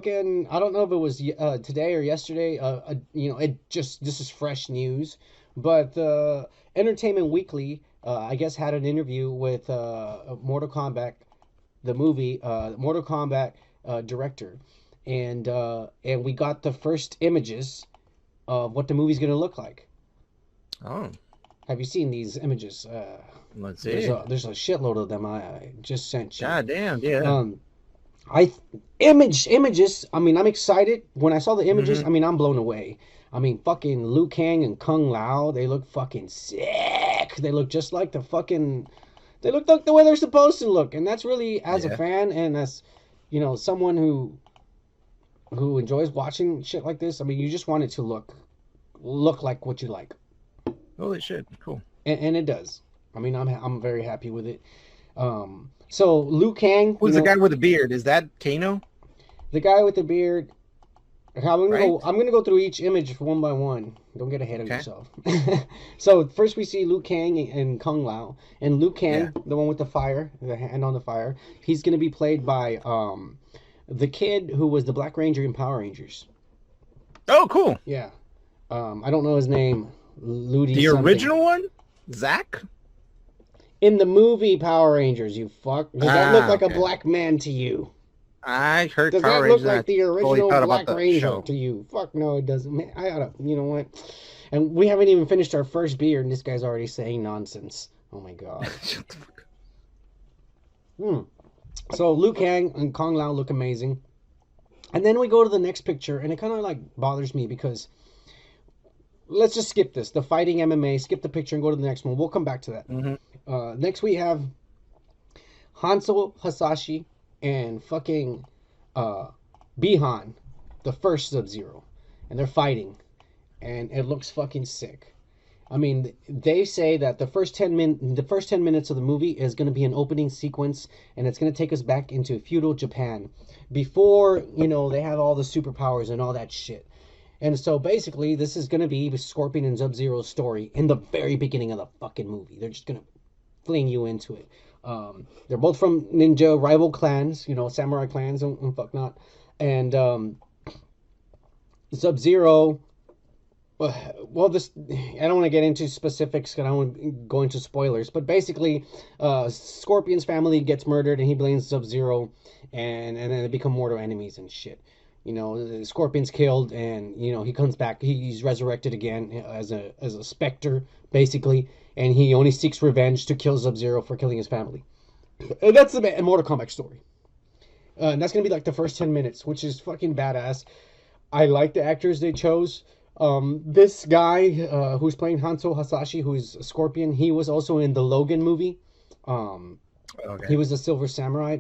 fucking, I don't know if it was today or yesterday. This is fresh news, but Entertainment Weekly, I guess, had an interview with Mortal Kombat, the movie, Mortal Kombat director, and we got the first images of what the movie's gonna look like. Oh, Have you seen these images? let's There's see. a shitload of them I just sent you. God damn, yeah. Um, I images. I mean, I'm excited when I saw the images. Hmm. I mean, I'm blown away. I mean, fucking Liu Kang and Kung Lao. They look fucking sick. They look just like the fucking. They look like the way they're supposed to look, and that's really, as a Yeah. fan and as someone who enjoys watching shit like this. I mean, you just want it to look like what you like, Holy shit. Cool. and it does. I mean, I'm very happy with it. So Liu Kang, Who's the guy with the beard? Is that Kano? the guy with the beard. I'm gonna Right? go. I'm gonna go through each image one by one. Don't get ahead of Okay. yourself. So first we see Liu Kang and Kung Lao, and Liu Yeah. Kang, the one with the fire, the hand on the fire. He's gonna be played by the kid who was the Black Ranger in Power Rangers. Oh, cool. Yeah. I don't know his name. Ludi The something. original one? Zach? In the movie Power Rangers, you fuck. Does that look Ah, like a okay. black man to you? I heard Does Power that look Rangers. like I the totally original thought about Black the Ranger show. to you? Fuck no, it doesn't. Man, I oughta, you know what? And we haven't even finished our first beer, and this guy's already saying nonsense. Oh my god. Shut the fuck Hmm. So Liu Kang and Kong Lao look amazing. And then we go to the next picture, and it kind of like bothers me because let's just skip this. The fighting MMA, skip the picture and go to the next one. We'll come back to that. up. Hmm. Next we have Hanzo Hasashi and fucking uh, Bihan, the first Sub-Zero, and they're fighting, and it looks fucking sick. I mean, they say that the first 10 minutes of the movie is going to be an opening sequence, and it's going to take us back into feudal Japan before they have all the superpowers and all that shit. And so basically, this is going to be Scorpion and Sub-Zero's story in the very beginning of the fucking movie. They're just going to fling you into it. They're both from ninja rival clans, samurai clans and fuck not. And Sub Zero. Well, this I don't want to get into specifics because I don't want to go into spoilers. But basically, Scorpion's family gets murdered, and he blames Sub Zero, and then they become mortal enemies and shit. Scorpion's killed, and he comes back. He's resurrected again as a specter, basically, and he only seeks revenge to kill Sub Zero for killing his family. And that's the Mortal Kombat story. And that's gonna be like the first 10 minutes, which is fucking badass. I like the actors they chose. This guy who's playing Hanzo Hasashi, who's Scorpion, he was also in the Logan movie. Um, he Okay. was a Silver Samurai.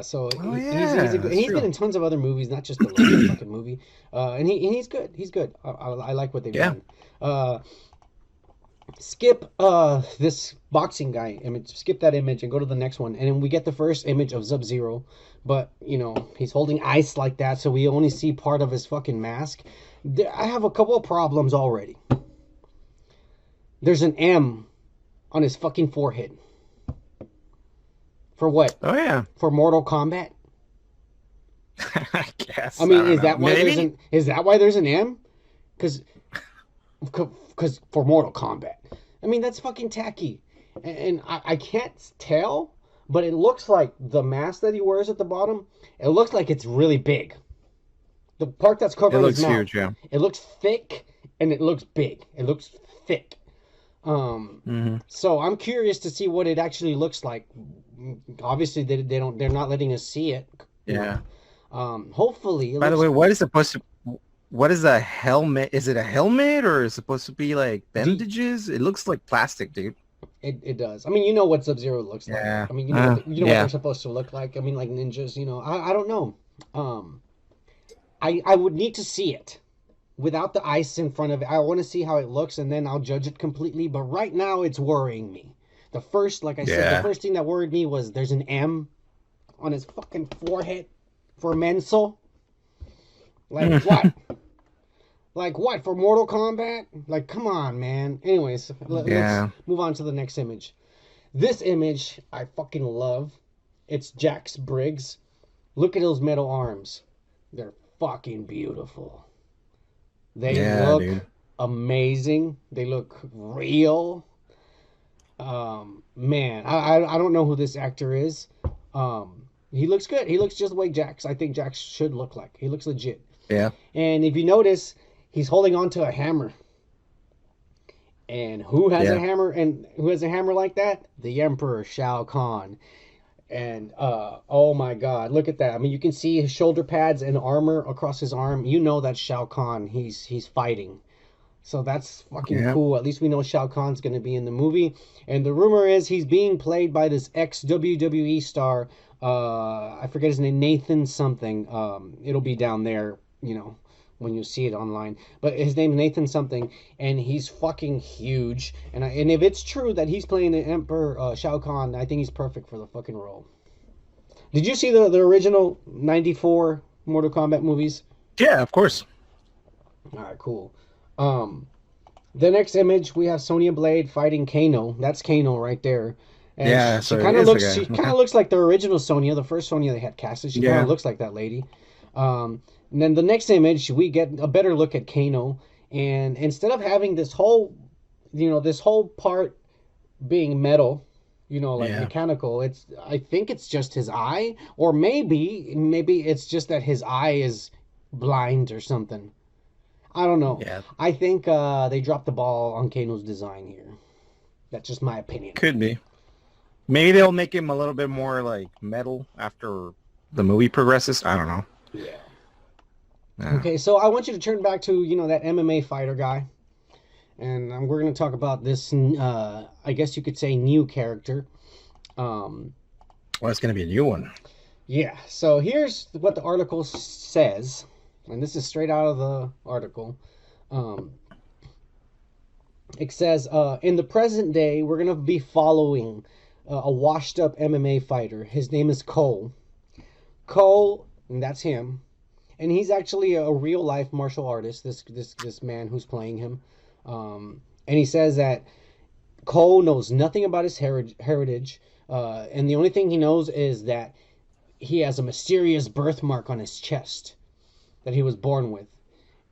So Oh he's yeah, that's he's been true. in tons of other movies, not just the Logan fucking movie. And he's good. He's good. I like what they've Yeah. done. Uh, skip this boxing guy image. Skip that image and go to the next one, and then we get the first image of Sub Zero. But he's holding ice like that, so we only see part of his fucking mask. I have a couple of problems already. There's an M on his fucking forehead. For what? Oh yeah. For Mortal Kombat? I guess. I I mean, don't know. Maybe. is that why there's an M? Because for Mortal Kombat. I mean, that's fucking tacky, and I can't tell, but it looks like the mask that he wears at the bottom. It looks like it's really big. The part that's It covering his looks mouth. huge, yeah. It looks thick and it looks big. It looks thick. Um, Hmm. so I'm curious to see what it actually looks like. Obviously, they're not letting us see it. You know. Yeah. Hopefully, it By the looks. way, what is supposed to? What is a helmet? Is it a helmet or is it supposed to be like Do, bandages? It looks like plastic, dude. it does. I mean, you know what Sub Zero looks like. Yeah. I mean, you know what they're Yeah. supposed to look like. I mean, like ninjas. I don't know. Um, I would need to see it without the ice in front of it. I want to see how it looks, and then I'll judge it completely. But right now, it's worrying me. Like I said, the Yeah. first thing that worried me was there's an M on his fucking forehead for Mental. Like what? Like what for Mortal Kombat? Like come on, man. Anyways, let's Yeah. move on to the next image. This image I fucking love. It's Jax Briggs. Look at those metal arms. They're fucking beautiful. They Yeah, look dude. amazing. They look real. Man, I don't know who this actor is. He looks good. He looks just the way Jax. I think Jax should look like. He looks legit. Yeah. And if you notice, he's holding on to a hammer. And who has a Yeah. hammer? And who has a hammer like that? The Emperor Shao Kahn. And oh my God, look at that! I mean, you can see his shoulder pads and armor across his arm. You know that's Shao Kahn. He's fighting. So that's fucking Yeah. cool. At least we know Shao Kahn's going to be in the movie. And the rumor is he's being played by this ex WWE star. I forget his name, Nathan something. It'll be down there, when you see it online. But his name's Nathan something, and he's fucking huge. And if it's true that he's playing the Emperor Shao Kahn, I think he's perfect for the fucking role. Did you see the original '94 Mortal Kombat movies? Yeah, of course. All right, cool. Um, The next image we have Sonya Blade fighting Kano. That's Kano right there. And Yeah, she so it kind of is a looks guy. she kind Okay. of looks like the original Sonya, the first Sonya they had casted. She kind of Yeah. looks like that lady. And then the next image we get a better look at Kano, and instead of having this whole part being metal, like Yeah. mechanical, I think it's just his eye, or maybe it's just that his eye is blind or something. I don't know. Yeah. I think they dropped the ball on Kano's design here. That's just my opinion. Could be. Maybe they'll make him a little bit more like metal after the movie progresses. I don't know. Yeah. Yeah. Okay, so I want you to turn back to that MMA fighter guy, and we're going to talk about this. I guess you could say new character. Um, Well, it's gonna be a new one. yeah. So here's what the article says, and this is straight out of the article. Um, It says, in the present day, we're going to be following a washed up MMA fighter. His name is Cole. Cole, and that's him. And he's actually a real life martial artist, this man who's playing him. And he says that Cole knows nothing about his heritage. And the only thing he knows is that he has a mysterious birthmark on his chest that he was born with.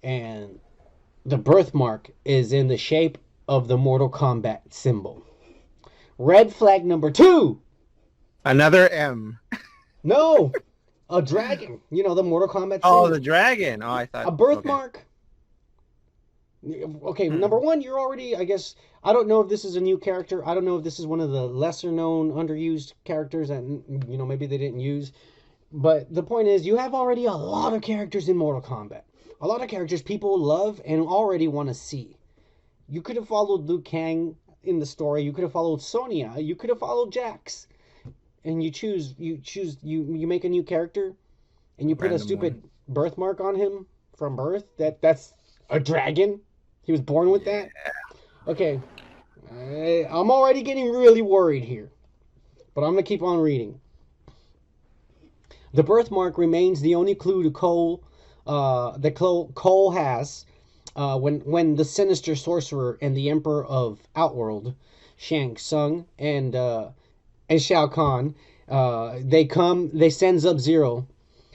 And the birthmark is in the shape of the Mortal Kombat symbol. Red flag number 2. Another M. No, a dragon. The Mortal Kombat Oh, symbol. the dragon. Oh, I thought. A Okay. birthmark. Okay, number Hmm. one, you're already, I guess, I don't know if this is a new character. I don't know if this is one of the lesser known, underused characters that, maybe they didn't use. But the point is, you have already a lot of characters in Mortal Kombat. A lot of characters people love and already want to see. You could have followed Liu Kang in the story. You could have followed Sonya. You could have followed Jax. And you make a new character, and you put a Random one. stupid birthmark on him from birth. That's a dragon. He was born with Yeah. that. Okay, I'm already getting really worried here, but I'm gonna keep on reading. The birthmark remains the only clue to Cole that Cole has when the sinister sorcerer and the emperor of Outworld, Shang Tsung and Shao Kahn, they send Sub-Zero,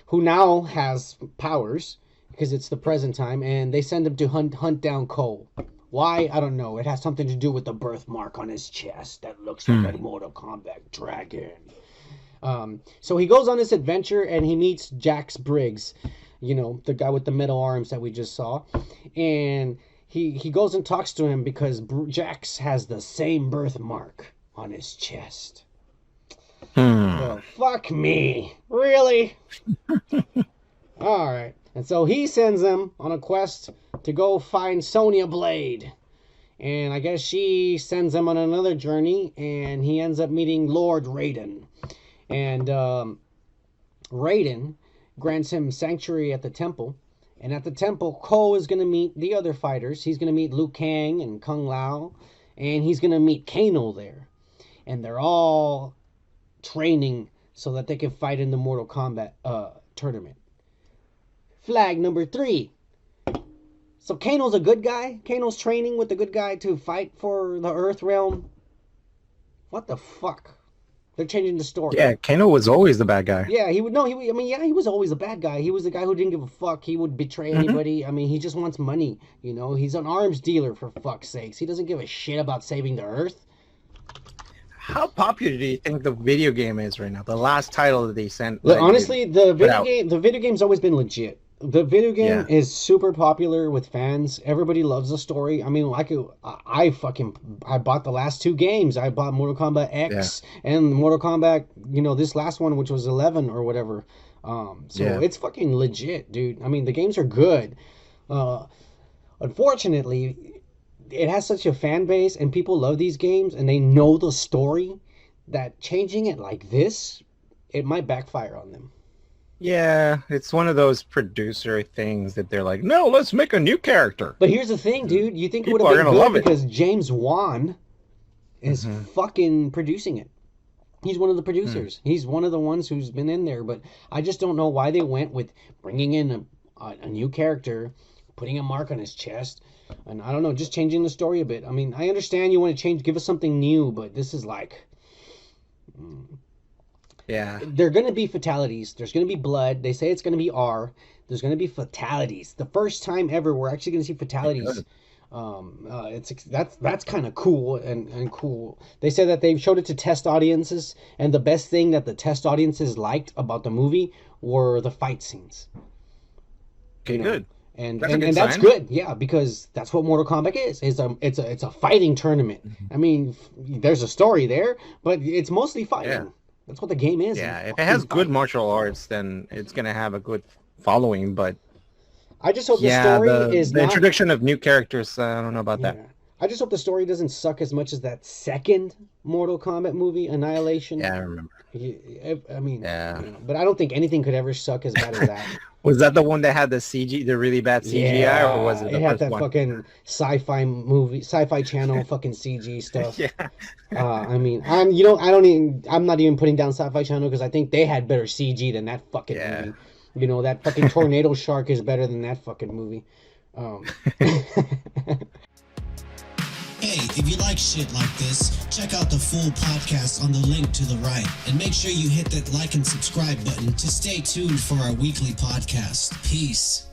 who now has powers because it's the present time, and they send him to hunt down Cole. Why? I don't know. It has something to do with the birthmark on his chest that looks like a Hmm. Mortal Kombat dragon. So he goes on this adventure and he meets Jax Briggs, the guy with the metal arms that we just saw. And he goes and talks to him because Jax has the same birthmark on his chest. Hmm. Well, fuck me. Really? Alright. And so he sends him on a quest to go find Sonya Blade. And I guess she sends him on another journey, and he ends up meeting Lord Raiden. And Raiden grants him sanctuary at the temple. And at the temple, Ko is going to meet the other fighters. He's going to meet Liu Kang and Kung Lao. And he's going to meet Kano there. And they're all training so that they can fight in the Mortal Kombat tournament. Flag number 3. So Kano's a good guy? Kano's training with the good guy to fight for the Earth Realm? What the fuck? They're changing the story. Yeah, Kano was always the bad guy. Yeah, he would no. I mean, yeah, he was always a bad guy. He was the guy who didn't give a fuck. He would betray Hmm. anybody. I mean, he just wants money. You know, he's an arms dealer for fuck's sakes. He doesn't give a shit about saving the Earth. How popular do you think the video game is right now? The last title that they sent, Look, that they honestly, put out. the video game's always been legit. The video game Yeah, is super popular with fans. Everybody loves the story. I mean, I bought the last two games. I bought Mortal Kombat yeah, X and Mortal Kombat, this last one, which was 11 or whatever. So yeah. it's fucking legit, dude. I mean, the games are good. Uh, Unfortunately, it has such a fan base and people love these games and they know the story that changing it like this, it might backfire on them. Yeah, it's one of those producer things that they're like, no, let's make a new character. But here's the thing, And dude. You think it would people have are been gonna good love it. because James Wan is Hmm. fucking producing it. He's one of the Hmm. producers. He's one of the ones who's been in there. But I just don't know why they went with bringing in a new character, putting a mark on his chest, and I don't know, just changing the story a bit. I mean, I understand you want to change, give us something new, but this is like Yeah. there are going to be fatalities. There's going to be blood. They say it's going to be R. There's going to be fatalities. The first time ever we're actually going to see fatalities. Good. It's that's kind of cool and cool. They said that they showed it to test audiences, and the best thing that the test audiences liked about the movie were the fight scenes. Okay, You know, good. and That's a and, good and that's sign. good, yeah, because that's what Mortal Kombat is. It's a fighting tournament. Mhm. I mean, there's a story there, but it's mostly Yeah. fighting. That's what the game is. You Yeah. If it fucking has good fight. martial arts, then it's gonna have a good following. But I just hope the yeah, story the is the not. introduction of new characters, I don't know about that. Yeah. I just hope the story doesn't suck as much as that second Mortal Kombat movie, Annihilation. Yeah, I remember. I mean, Yeah. but I don't think anything could ever suck as bad as that. Was that the one that had the CG, the really bad CGI, or was Yeah, it it the had first that one? fucking sci-fi channel, fucking CG stuff. Yeah. I mean, I'm not even putting down Sci-Fi Channel because I think they had better CG than that fucking Yeah. movie. That fucking tornado shark is better than that fucking movie. Um, Hey, if you like shit like this, check out the full podcast on the link to the right. And make sure you hit that like and subscribe button to stay tuned for our weekly podcast. Peace.